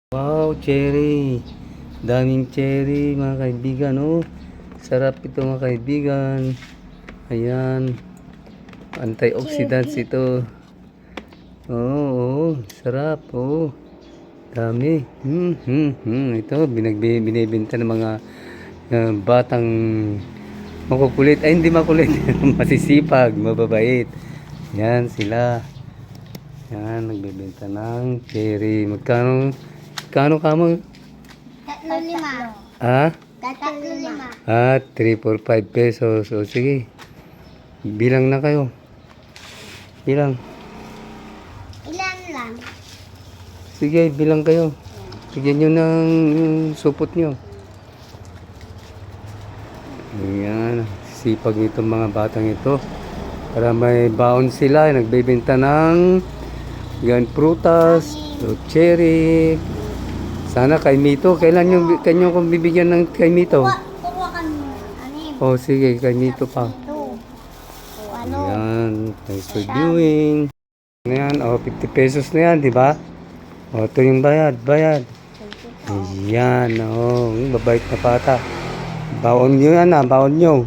Wow, cherry. Daming cherry, mga kaibigan, oh. Sarap ito, mga kaibigan. Ayan. Antioxidants ito. Oo, sarap, oh. Dami. Ito, binibenta ng mga batang makukulit. Ay, hindi makulit. Masisipag, mababait. Yan sila. Yan, nagbebenta ng cherry. Magkano kamo? 3-5. Ha? 3-5. 3, 4, 5 pesos. O sige. Bilang na kayo. Bilang. Ilan lang? Sige, bilang kayo. Bigyan nyo ng supot nyo. Ayan. Sipag nitong mga batang ito. Para may baon sila. Nagbebenta ng prutas, cherry. Sana kay Mito. Kailan kanyo kong bibigyan ng kay Mito? Kuha ka muna. Oh, sige. Kay Mito pa. Ayan. Thanks for viewing. Ayan. 50 pesos na yan, di ba? Ito yung bayad. Ayan. Babait na bata. Baon nyo yan, baon nyo.